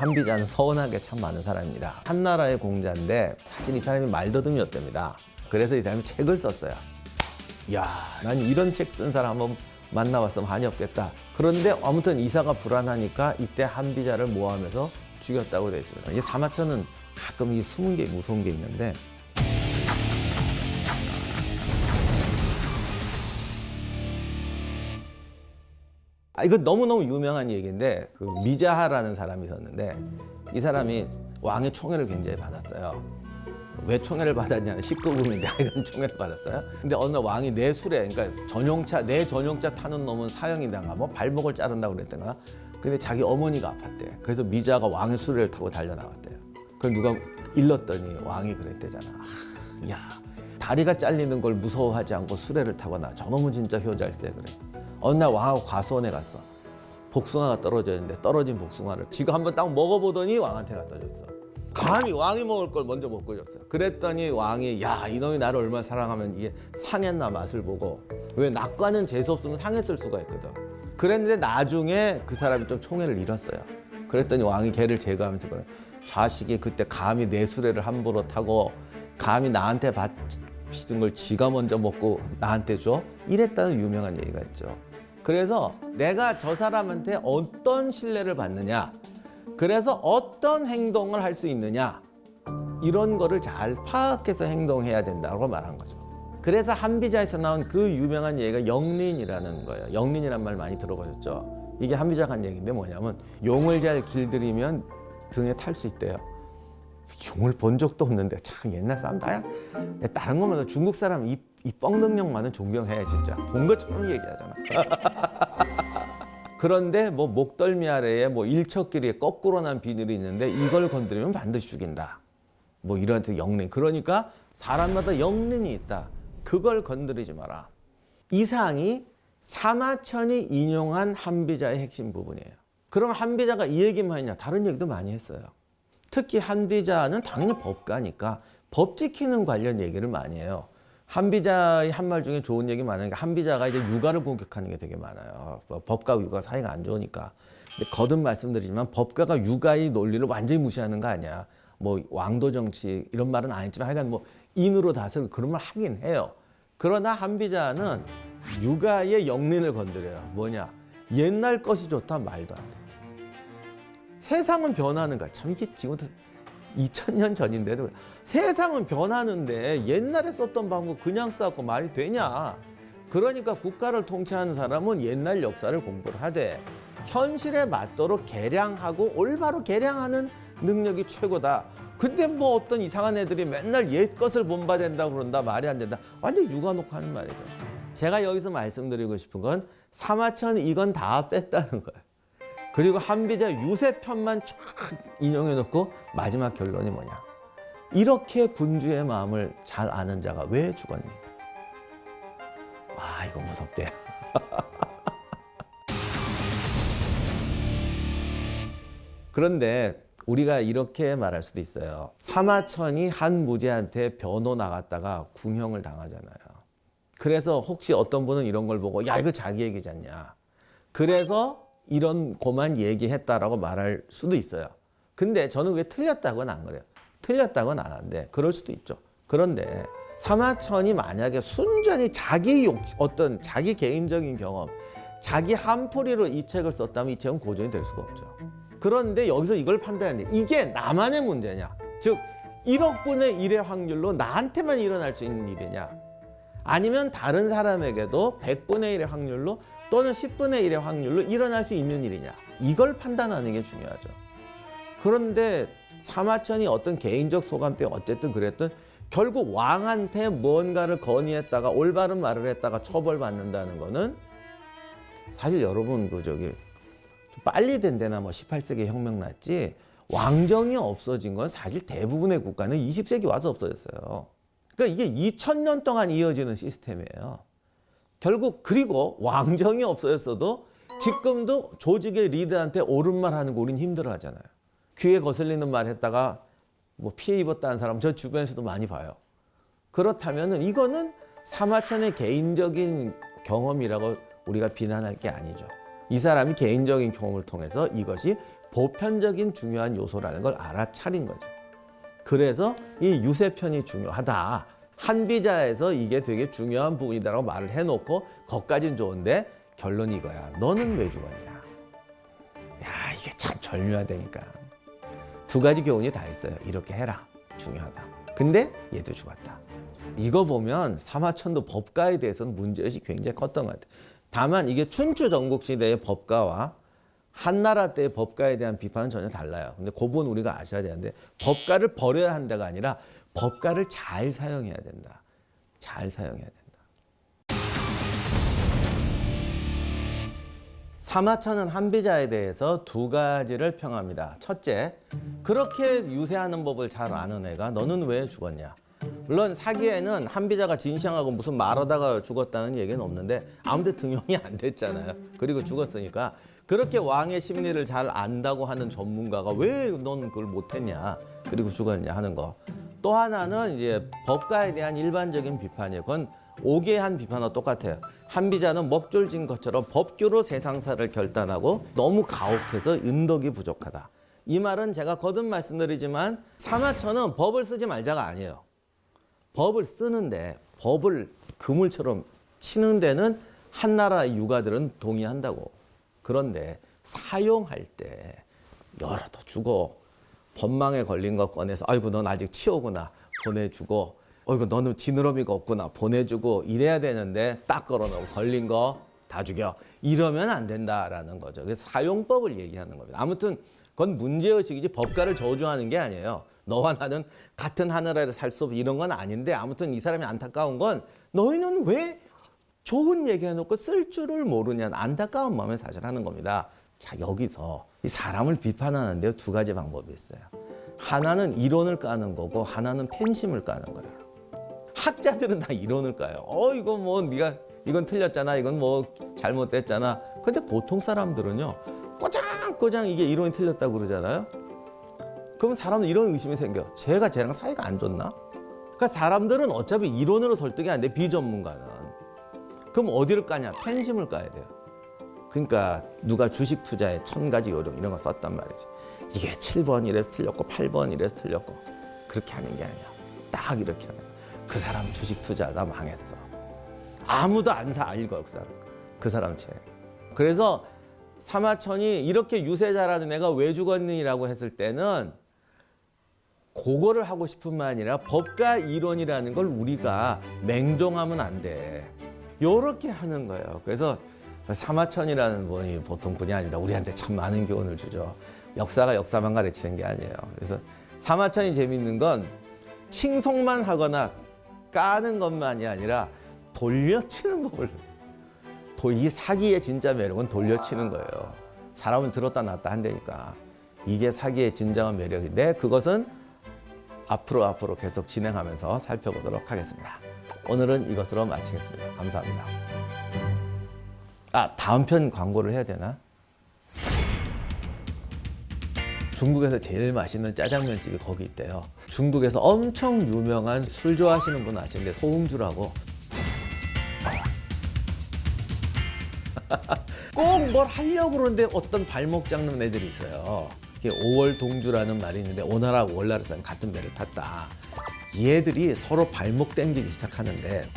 한비자는 서운하게 참 많은 사람입니다. 한나라의 공자인데 사실 이 사람이 말더듬이었답니다. 그래서 이 사람이 책을 썼어요. 이야, 난 이런 책 쓴 사람 한번 만나봤으면 한이 없겠다. 그런데 아무튼 이사가 불안하니까 이때 한비자를 모함해서 죽였다고 되어 있습니다. 이 사마천은 가끔 이 숨은 게 무서운 게 있는데 이건 너무너무 유명한 얘기인데 그 미자하라는 사람이 있었는데 이 사람이 왕의 총애를 굉장히 받았어요. 왜 총애를 받았냐는 19금인데 이런 총애를 받았어요. 근데 어느 날 왕이 내 술에 그러니까 내 전용차 타는 놈은 사형이다가 뭐 발목을 자른다고 그랬던가. 근데 자기 어머니가 아팠대. 그래서 미자가 왕의 수레를 타고 달려나갔대요. 그걸 누가 일렀더니 왕이 그랬대잖아. 야, 다리가 잘리는 걸 무서워하지 않고 수레를 타고 나. 저놈은 진짜 효자일세 그랬어. 어느 날 왕하고 과수원에 갔어. 복숭아가 떨어져 있는데 떨어진 복숭아를 지가 한번 딱 먹어보더니 왕한테 갖다 줬어. 감히 왕이 먹을 걸 먼저 먹고 줬어. 그랬더니 왕이 야, 이놈이 나를 얼마나 사랑하면 이게 상했나 맛을 보고. 왜 낙과는 재수 없으면 상했을 수가 있거든. 그랬는데 나중에 그 사람이 좀 총애를 잃었어요. 그랬더니 왕이 걔를 제거하면서 그래. 자식이 그때 감히 내 수레를 함부로 타고 감히 나한테 받치던 걸 지가 먼저 먹고 나한테 줘? 이랬다는 유명한 얘기가 있죠. 그래서 내가 저 사람한테 어떤 신뢰를 받느냐, 그래서 어떤 행동을 할 수 있느냐, 이런 거를 잘 파악해서 행동해야 된다고 말한 거죠. 그래서 한비자에서 나온 그 유명한 얘기가 영린이라는 거예요. 영린이란 말 많이 들어보셨죠? 이게 한비자가 한 얘기인데 뭐냐면 용을 잘 길들이면 등에 탈 수 있대요. 용을 본 적도 없는데 참 옛날 사람 나야. 다른 거면 중국 사람 이 뻥능력만은 존경해 진짜. 본 것처럼 얘기하잖아. 그런데 뭐 목덜미 아래에 뭐 일척길이에 거꾸로 난 비늘이 있는데 이걸 건드리면 반드시 죽인다. 뭐 이런 영린. 그러니까 사람마다 영린이 있다. 그걸 건드리지 마라. 이상이 사마천이 인용한 한비자의 핵심 부분이에요. 그럼 한비자가 이 얘기만 했냐? 다른 얘기도 많이 했어요. 특히 한비자는 당연히 법가니까 법 지키는 관련 얘기를 많이 해요. 한비자의 한 말 중에 좋은 얘기 많으니까 한비자가 이제 육아를 공격하는 게 되게 많아요. 법과 육아 사이가 안 좋으니까. 근데 거듭 말씀드리지만 법가가 육아의 논리를 완전히 무시하는 거 아니야. 뭐 왕도 정치 이런 말은 안 했지만 하여간 뭐 인으로 다스리고 그런 말 하긴 해요. 그러나 한비자는 육아의 영린을 건드려요. 뭐냐? 옛날 것이 좋다 말도 안 돼. 세상은 변하는 거야. 참 이게 지금부터 2000년 전인데도 세상은 변하는데 옛날에 썼던 방법 그냥 써갖고 말이 되냐. 그러니까 국가를 통치하는 사람은 옛날 역사를 공부를 하되 현실에 맞도록 개량하고 올바로 개량하는 능력이 최고다. 근데 뭐 어떤 이상한 애들이 맨날 옛 것을 본받는다고 그런다. 말이 안 된다. 완전 육아놓고 하는 말이죠. 제가 여기서 말씀드리고 싶은 건 사마천 이건 다 뺐다는 거예요. 그리고 한비자 유세편만 쫙 인용해놓고 마지막 결론이 뭐냐. 이렇게 군주의 마음을 잘 아는 자가 왜 죽었니? 와, 이거 무섭대. 그런데 우리가 이렇게 말할 수도 있어요. 사마천이 한 무제한테 변호 나갔다가 궁형을 당하잖아요. 그래서 혹시 어떤 분은 이런 걸 보고 야, 이거 자기 얘기지 않냐. 그래서 이런 고만 얘기했다라고 말할 수도 있어요. 근데 저는 왜 틀렸다고는 안 그래요. 틀렸다고는 안 하는데 그럴 수도 있죠. 그런데 사마천이 만약에 순전히 어떤 자기 개인적인 경험, 자기 한풀이로 이 책을 썼다면 이 책은 고전이 될 수가 없죠. 그런데 여기서 이걸 판단해야 돼. 이게 나만의 문제냐? 즉 1억 분의 1의 확률로 나한테만 일어날 수 있는 일이냐? 아니면 다른 사람에게도 100분의 1의 확률로 또는 10분의 1의 확률로 일어날 수 있는 일이냐. 이걸 판단하는 게 중요하죠. 그런데 사마천이 어떤 개인적 소감 때문에 어쨌든 그랬든 결국 왕한테 무언가를 건의했다가 올바른 말을 했다가 처벌받는다는 거는 사실 여러분 빨리 된 데나 뭐 18세기 혁명 났지 왕정이 없어진 건 사실 대부분의 국가는 20세기 와서 없어졌어요. 그러니까 이게 2000년 동안 이어지는 시스템이에요. 결국 그리고 왕정이 없어졌어도 지금도 조직의 리더한테 옳은 말 하는 거 우린 힘들어 하잖아요. 귀에 거슬리는 말 했다가 뭐 피해 입었다는 사람 저 주변에서도 많이 봐요. 그렇다면 이거는 사마천의 개인적인 경험이라고 우리가 비난할 게 아니죠. 이 사람이 개인적인 경험을 통해서 이것이 보편적인 중요한 요소라는 걸 알아차린 거죠. 그래서 이 유세편이 중요하다. 한비자에서 이게 되게 중요한 부분이다라고 말을 해놓고 거기까지는 좋은데 결론이 이거야. 너는 왜 죽었냐? 야, 이게 참 절묘하다니까. 두 가지 교훈이 다 있어요. 이렇게 해라. 중요하다. 근데 얘도 죽었다. 이거 보면 사마천도 법가에 대해서는 문제의식이 굉장히 컸던 것 같아요. 다만 이게 춘추 전국시대의 법가와 한나라 때의 법가에 대한 비판은 전혀 달라요. 근데 그 부분 우리가 아셔야 되는데 법가를 버려야 한다가 아니라 법가를 잘 사용해야 된다. 잘 사용해야 된다. 사마천은 한비자에 대해서 두 가지를 평합니다. 첫째, 그렇게 유세하는 법을 잘 아는 애가 너는 왜 죽었냐? 물론 사기에는 한비자가 진시황하고 무슨 말하다가 죽었다는 얘기는 없는데 아무데 등용이 안 됐잖아요. 그리고 죽었으니까 그렇게 왕의 심리를 잘 안다고 하는 전문가가 왜 넌 그걸 못했냐 그리고 죽었냐 하는 거. 또 하나는 이제 법가에 대한 일반적인 비판이에요. 그건 오개한 비판과 똑같아요. 한비자는 먹졸진 것처럼 법규로 세상사를 결단하고 너무 가혹해서 은덕이 부족하다. 이 말은 제가 거듭 말씀드리지만 사마천은 법을 쓰지 말자가 아니에요. 법을 쓰는데 법을 그물처럼 치는 데는 한나라 유가들은 동의한다고. 그런데 사용할 때 열어도 주고 법망에 걸린 거 꺼내서 아이고 넌 아직 치오구나 보내주고 어이구 너는 지느러미가 없구나 보내주고 이래야 되는데 딱 걸어놓고 걸린 거 다 죽여 이러면 안 된다라는 거죠. 그래서 사용법을 얘기하는 겁니다. 아무튼 그건 문제의식이지 법가를 저주하는 게 아니에요. 너와 나는 같은 하늘아래 살 수 없어 이런 건 아닌데 아무튼 이 사람이 안타까운 건 너희는 왜 좋은 얘기해놓고 쓸 줄을 모르냐는 안타까운 마음에 사실 하는 겁니다. 자, 여기서 이 사람을 비판하는데 두 가지 방법이 있어요. 하나는 이론을 까는 거고 하나는 팬심을 까는 거예요. 학자들은 다 이론을 까요. 이거 뭐 네가 이건 틀렸잖아. 이건 뭐 잘못됐잖아. 근데 보통 사람들은요. 꼬장꼬장 이게 이론이 틀렸다고 그러잖아요. 그럼 사람은 이런 의심이 생겨. 쟤가 쟤랑 사이가 안 좋나? 그러니까 사람들은 어차피 이론으로 설득이 안 돼. 비전문가는. 그럼 어디를 까냐? 팬심을 까야 돼요. 그러니까 누가 주식 투자에 1000가지 요령 이런 거 썼단 말이지. 이게 7번 이래서 틀렸고 8번 이래서 틀렸고 그렇게 하는 게 아니야. 딱 이렇게 하는 거야. 그 사람 주식 투자하다 망했어. 아무도 안 사 읽어요. 그 사람 책. 그래서 사마천이 이렇게 유세자라는 애가 왜 죽었느냐고 했을 때는 그거를 하고 싶은 만 아니라 법과 이론이라는 걸 우리가 맹종하면 안 돼. 요렇게 하는 거예요. 그래서 사마천이라는 분이 보통 분이 아닙니다. 우리한테 참 많은 교훈을 주죠. 역사가 역사만 가르치는 게 아니에요. 그래서 사마천이 재밌는 건 칭송만 하거나 까는 것만이 아니라 돌려치는 법을. 이 사기의 진짜 매력은 돌려치는 거예요. 사람을 들었다 놨다 한다니까. 이게 사기의 진정한 매력인데 그것은 앞으로 계속 진행하면서 살펴보도록 하겠습니다. 오늘은 이것으로 마치겠습니다. 감사합니다. 다음 편 광고를 해야 되나? 중국에서 제일 맛있는 짜장면집이 거기 있대요. 중국에서 엄청 유명한 술 좋아하시는 분 아시는데 소음주라고 꼭 뭘 하려고 그러는데 어떤 발목 잡는 애들이 있어요. 이게 5월 동주라는 말이 있는데 오나라 월나라 사람 같은 배를 탔다. 얘들이 서로 발목 당기기 시작하는데